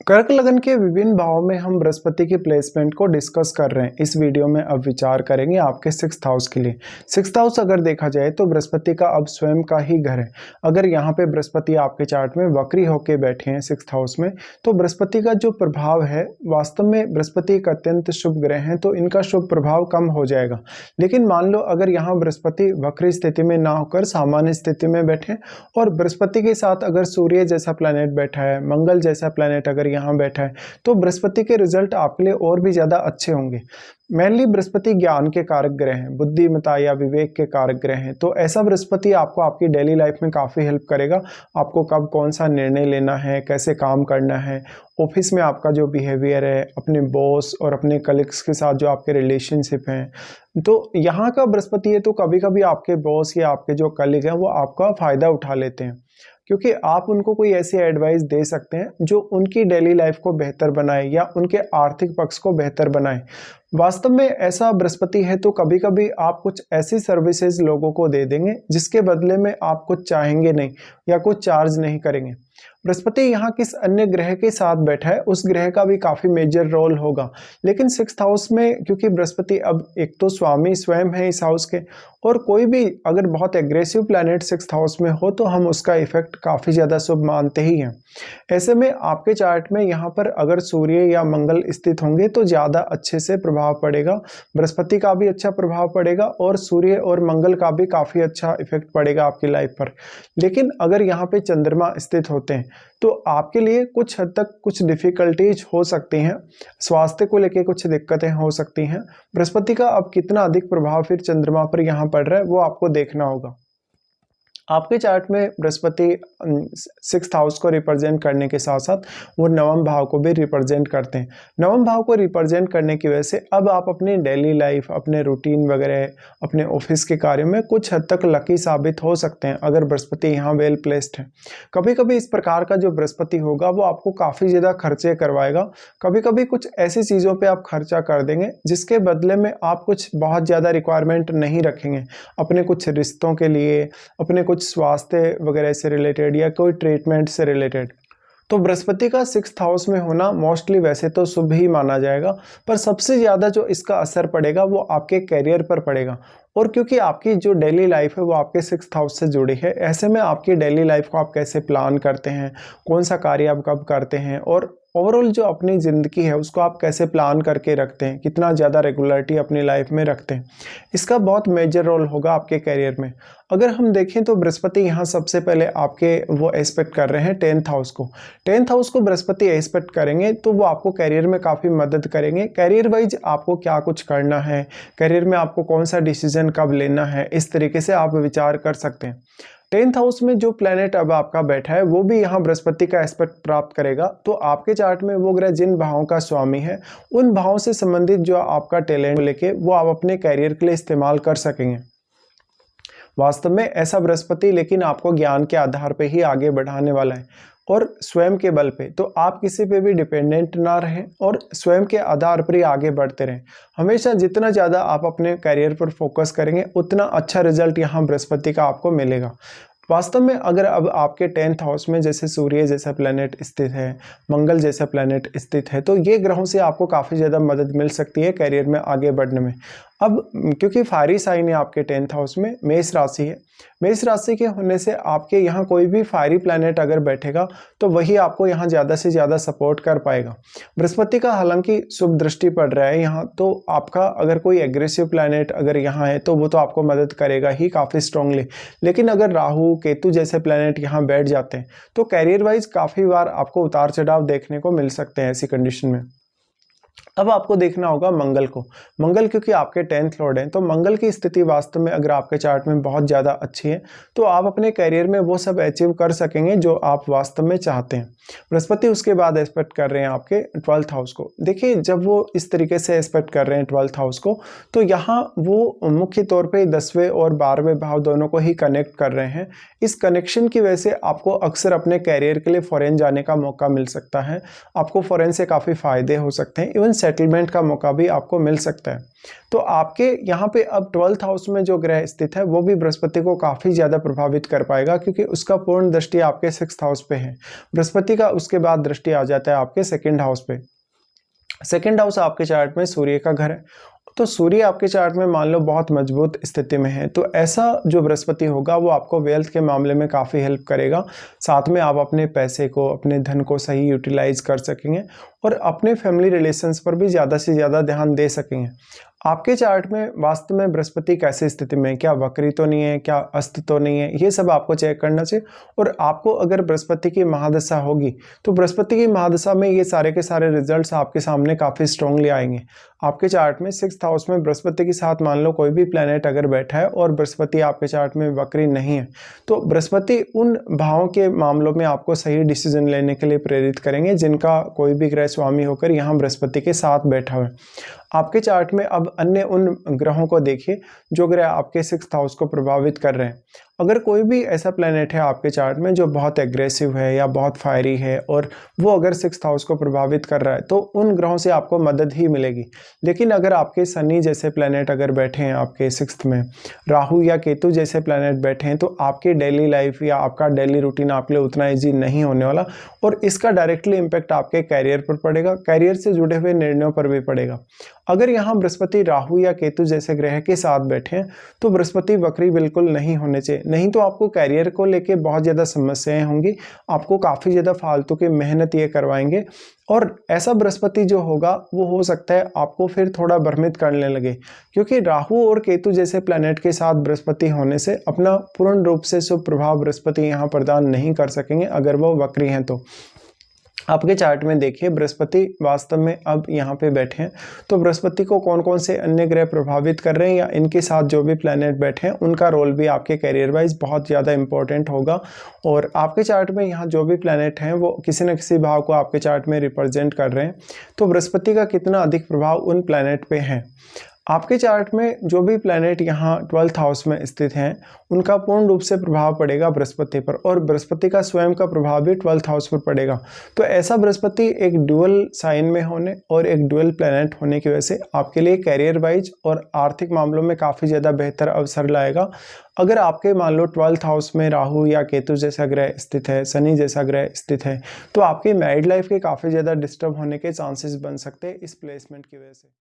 कर्क लगन के विभिन्न भावों में हम बृहस्पति की प्लेसमेंट को डिस्कस कर रहे हैं। इस वीडियो में अब विचार करेंगे आपके 6th हाउस के लिए। 6th हाउस अगर देखा जाए तो बृहस्पति का अब स्वयं का ही घर है। अगर यहाँ पे बृहस्पति आपके चार्ट में वक्री होके बैठे हैं 6th हाउस में, तो बृहस्पति का जो प्रभाव है, वास्तव में बृहस्पति एक अत्यंत शुभ ग्रह है, तो इनका शुभ प्रभाव कम हो जाएगा। लेकिन मान लो अगर यहाँ बृहस्पति वक्री स्थिति में ना होकर सामान्य स्थिति में बैठे और बृहस्पति के साथ अगर सूर्य जैसा प्लैनेट बैठा है, मंगल जैसा प्लैनेट अगर यहाँ बैठा है, तो बृहस्पति के रिजल्ट आपके लिए और भी ज्यादा अच्छे होंगे। मेनली बृहस्पति ज्ञान के कारक ग्रह हैं, बुद्धिमत्ता या विवेक के कारक ग्रह हैं, तो ऐसा बृहस्पति आपको आपकी डेली लाइफ में काफ़ी हेल्प करेगा। आपको कब कौन सा निर्णय लेना है, कैसे काम करना है, ऑफिस में आपका जो बिहेवियर है, अपने बॉस और अपने कलीग्स के साथ जो आपके रिलेशनशिप हैं, तो यहाँ का बृहस्पति है तो कभी कभी आपके बॉस या आपके जो कलीग हैं वो आपका फ़ायदा उठा लेते हैं, क्योंकि आप उनको कोई ऐसी एडवाइस दे सकते हैं जो उनकी डेली लाइफ को बेहतर बनाए या उनके आर्थिक पक्ष को बेहतर बनाए। वास्तव में ऐसा बृहस्पति है तो कभी कभी आप कुछ ऐसी सर्विसेज लोगों को दे देंगे जिसके बदले में आप कुछ चाहेंगे नहीं या कुछ चार्ज नहीं करेंगे। बृहस्पति यहाँ किस अन्य ग्रह के साथ बैठा है उस ग्रह का भी काफी मेजर रोल होगा। लेकिन 6th हाउस में क्योंकि बृहस्पति अब एक तो स्वामी स्वयं है इस हाउस के, और कोई भी अगर बहुत एग्रेसिव प्लैनेट 6th हाउस में हो तो हम उसका इफेक्ट काफी ज्यादा शुभ मानते ही हैं। ऐसे में आपके चार्ट में यहाँ पर अगर सूर्य या मंगल स्थित होंगे तो ज्यादा अच्छे से प्रभाव पड़ेगा। बृहस्पति का भी अच्छा प्रभाव पड़ेगा और सूर्य और मंगल का भी काफी अच्छा इफेक्ट पड़ेगा आपकी लाइफ पर। लेकिन अगर यहाँ पे चंद्रमा स्थित होते हैं तो आपके लिए कुछ हद तक कुछ डिफिकल्टीज हो सकती हैं, स्वास्थ्य को लेके कुछ दिक्कतें हो सकती हैं। बृहस्पति का अब कितना अधिक प्रभाव फिर चंद्रमा पर यहाँ पड़ रहा है वो आपको देखना होगा। आपके चार्ट में बृहस्पति 6th हाउस को रिप्रेजेंट करने के साथ साथ वो नवम भाव को भी रिप्रेजेंट करते हैं। नवम भाव को रिप्रेजेंट करने की वजह से अब आप अपनी डेली लाइफ, अपने रूटीन वगैरह, अपने ऑफिस के कार्य में कुछ हद तक लकी साबित हो सकते हैं अगर बृहस्पति यहाँ वेल प्लेस्ड है। कभी कभी इस प्रकार का जो बृहस्पति होगा वो आपको काफ़ी ज़्यादा खर्चे करवाएगा। कभी कभी कुछ ऐसी चीज़ों पर आप खर्चा कर देंगे जिसके बदले में आप कुछ बहुत ज़्यादा रिक्वायरमेंट नहीं रखेंगे अपने कुछ रिश्तों के लिए, अपने कुछ स्वास्थ्य वगैरह से रिलेटेड या कोई ट्रीटमेंट से रिलेटेड। तो बृहस्पति का 6th हाउस में होना मोस्टली वैसे तो शुभ ही माना जाएगा, पर सबसे ज़्यादा जो इसका असर पड़ेगा वो आपके करियर पर पड़ेगा। और क्योंकि आपकी जो डेली लाइफ है वो आपके 6th हाउस से जुड़ी है, ऐसे में आपकी डेली लाइफ को आप कैसे प्लान करते हैं, कौन सा कार्य आप कब करते हैं और ओवरऑल जो अपनी ज़िंदगी है उसको आप कैसे प्लान करके रखते हैं, कितना ज़्यादा रेगुलरिटी अपनी लाइफ में रखते हैं, इसका बहुत मेजर रोल होगा आपके करियर में। अगर हम देखें तो बृहस्पति यहाँ सबसे पहले आपके वो एस्पेक्ट कर रहे हैं 10th हाउस को। 10th हाउस को बृहस्पति एस्पेक्ट करेंगे तो वो आपको करियर में काफ़ी मदद करेंगे। करियर वाइज आपको क्या कुछ करना है, करियर में आपको कौन सा डिसीजन कब लेना है, इस तरीके से आप विचार कर सकते हैं। 10th हाउस में जो प्लैनेट अब आपका बैठा है वो भी यहाँ बृहस्पति का एस्पेक्ट प्राप्त करेगा, तो आपके चार्ट में वो ग्रह जिन भावों का स्वामी है उन भावों से संबंधित जो आपका टैलेंट लेके वो आप अपने करियर के लिए इस्तेमाल कर सकेंगे। वास्तव में ऐसा बृहस्पति लेकिन आपको ज्ञान के आधार पे ही आगे बढ़ाने वाला है और स्वयं के बल पे, तो आप किसी पे भी डिपेंडेंट ना रहें और स्वयं के आधार पर ही आगे बढ़ते रहें। हमेशा जितना ज़्यादा आप अपने करियर पर फोकस करेंगे उतना अच्छा रिजल्ट यहाँ बृहस्पति का आपको मिलेगा। वास्तव में अगर अब आपके 10th हाउस में जैसे सूर्य जैसा प्लैनेट स्थित है, मंगल जैसा प्लैनेट स्थित है, तो ये ग्रहों से आपको काफ़ी ज़्यादा मदद मिल सकती है करियर में आगे बढ़ने में। अब क्योंकि फायरी साइन है आपके 10th हाउस में, मेष राशि है, मेष राशि के होने से आपके यहाँ कोई भी फायरी प्लैनेट अगर बैठेगा तो वही आपको यहाँ ज़्यादा से ज़्यादा सपोर्ट कर पाएगा। बृहस्पति का हालांकि शुभ दृष्टि पड़ रहा है यहाँ, तो आपका अगर कोई एग्रेसिव प्लैनेट अगर यहाँ है तो वो तो आपको मदद करेगा ही काफ़ी स्ट्रांगली। लेकिन अगर राहु केतु जैसे प्लैनेट यहाँ बैठ जाते हैं तो कैरियर वाइज काफ़ी बार आपको उतार चढ़ाव देखने को मिल सकते हैं ऐसी कंडीशन में। अब आपको देखना होगा मंगल को। मंगल क्योंकि आपके 10th लॉर्ड हैं तो मंगल की स्थिति वास्तव में अगर आपके चार्ट में बहुत ज़्यादा अच्छी है तो आप अपने करियर में वो सब अचीव कर सकेंगे जो आप वास्तव में चाहते हैं। बृहस्पति उसके बाद एस्पेक्ट कर रहे हैं आपके 12th हाउस को। देखिए जब वो इस तरीके से एस्पेक्ट कर रहे हैं 12th हाउस को तो यहाँ वो मुख्य तौर पे 10वें और 12वें भाव दोनों को ही कनेक्ट कर रहे हैं। इस कनेक्शन की वजह से आपको अक्सर अपने करियर के लिए फॉरेन जाने का मौका मिल सकता है, आपको फॉरेन से काफ़ी फायदे हो सकते हैं, इवन सेटलमेंट का मौका भी आपको मिल सकता है। तो आपके यहाँ पे अब 12th हाउस में जो ग्रह स्थित है वो भी बृहस्पति को काफ़ी ज़्यादा प्रभावित कर पाएगा, क्योंकि उसका पूर्ण दृष्टि आपके 6th हाउस पे है। बृहस्पति का उसके बाद दृष्टि आ जाता है आपके 2nd हाउस पे। 2nd हाउस आपके चार्ट में सूर्य का घर है। तो सूर्य आपके चार्ट में मान लो बहुत मजबूत स्थिति में है, तो ऐसा जो बृहस्पति होगा वो आपको वेल्थ के मामले में काफ़ी हेल्प करेगा। साथ में आप अपने पैसे को, अपने धन को सही यूटिलाइज कर सकेंगे और अपने फैमिली रिलेशंस पर भी ज़्यादा से ज़्यादा ध्यान दे सकेंगे। आपके चार्ट में वास्तव में बृहस्पति कैसी स्थिति में है, क्या वक्री तो नहीं है, क्या अस्त तो नहीं है, ये सब आपको चेक करना चाहिए। और आपको अगर बृहस्पति की महादशा होगी तो बृहस्पति की महादशा में ये सारे के सारे रिजल्ट्स आपके सामने काफ़ी स्ट्रांगली आएंगे। आपके चार्ट में 6th हाउस में बृहस्पति के साथ मान लो कोई भी प्लैनेट अगर बैठा है और बृहस्पति आपके चार्ट में वक्री नहीं है, तो बृहस्पति उन भावों के मामलों में आपको सही डिसीजन लेने के लिए प्रेरित करेंगे जिनका कोई भी ग्रह स्वामी होकर यहाँ बृहस्पति के साथ बैठा हुआ है। आपके चार्ट में अब अन्य उन ग्रहों को देखिए जो ग्रह आपके 6th हाउस को प्रभावित कर रहे हैं। अगर कोई भी ऐसा प्लैनेट है आपके चार्ट में जो बहुत एग्रेसिव है या बहुत फायरी है और वो अगर 6th हाउस को प्रभावित कर रहा है, तो उन ग्रहों से आपको मदद ही मिलेगी। लेकिन अगर आपके शनि जैसे प्लैनेट अगर बैठे हैं आपके 6th में, राहु या केतु जैसे प्लैनेट बैठे हैं, तो आपकी डेली लाइफ या आपका डेली रूटीन आपके लिए उतना ईजी नहीं होने वाला और इसका डायरेक्टली इम्पैक्ट आपके कैरियर पर पड़ेगा, कैरियर से जुड़े हुए निर्णयों पर भी पड़ेगा। अगर यहाँ बृहस्पति राहु या केतु जैसे ग्रह के साथ बैठे हैं तो बृहस्पति वक्री बिल्कुल नहीं होने चाहिए, नहीं तो आपको कैरियर को लेके बहुत ज़्यादा समस्याएं होंगी, आपको काफ़ी ज़्यादा फालतू की मेहनत ये करवाएंगे। और ऐसा बृहस्पति जो होगा वो हो सकता है आपको फिर थोड़ा भ्रमित करने लगे, क्योंकि राहु और केतु जैसे प्लैनेट के साथ बृहस्पति होने से अपना पूर्ण रूप से शुभ प्रभाव बृहस्पति यहाँ प्रदान नहीं कर सकेंगे अगर वो वक्री हैं तो। आपके चार्ट में देखिए बृहस्पति वास्तव में अब यहाँ पे बैठे हैं, तो बृहस्पति को कौन कौन से अन्य ग्रह प्रभावित कर रहे हैं या इनके साथ जो भी प्लैनेट बैठे हैं उनका रोल भी आपके करियर वाइज बहुत ज़्यादा इंपॉर्टेंट होगा। और आपके चार्ट में यहाँ जो भी प्लैनेट हैं वो किसी न किसी भाव को आपके चार्ट में रिप्रेजेंट कर रहे हैं, तो बृहस्पति का कितना अधिक प्रभाव उन प्लैनेट पे है। आपके चार्ट में जो भी प्लैनेट यहाँ 12th हाउस में स्थित हैं उनका पूर्ण रूप से प्रभाव पड़ेगा बृहस्पति पर, और बृहस्पति का स्वयं का प्रभाव भी 12th हाउस पर पड़ेगा। तो ऐसा बृहस्पति एक ड्यूअल साइन में होने और एक ड्यूअल प्लैनेट होने की वजह से आपके लिए कैरियर वाइज और आर्थिक मामलों में काफ़ी ज़्यादा बेहतर अवसर लाएगा। अगर आपके मान लो 12th हाउस में राहु या केतु जैसा ग्रह स्थित है, शनि जैसा ग्रह स्थित है, तो आपकी मैरिड लाइफ के काफ़ी ज़्यादा डिस्टर्ब होने के चांसेस बन सकते हैं इस प्लेसमेंट की वजह से।